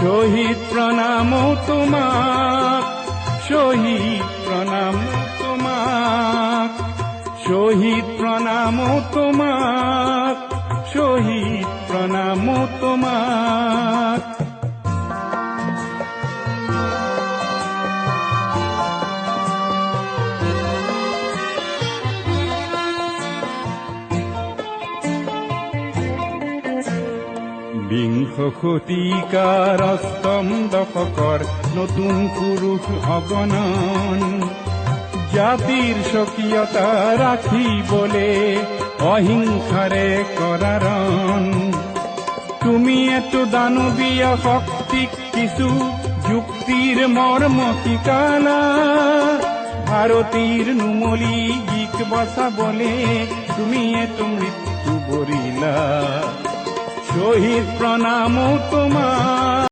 শহীদ প্রণাম তোমার, শহীদ প্রণাম তোমার, শহীদ প্রণাম তোমার, শহীদ প্রণাম তোমার। বিংশ শতিকাৰ অষ্টম দশকৰ নতুন পুৰুষ অগণন, জাতিৰ স্বকীয়তা ৰাখিবলে অহিংসাৰে কৰাৰণ। তুমি এটো দানৱীয় শক্তিক কিছু যুক্তিৰ মৰ্ম শিকালা, ভাৰতীৰ নুমলী গীক বচাবলে তুমি এটো মৃত্যু বৰিলা। শহীদ প্রণাম তোমার।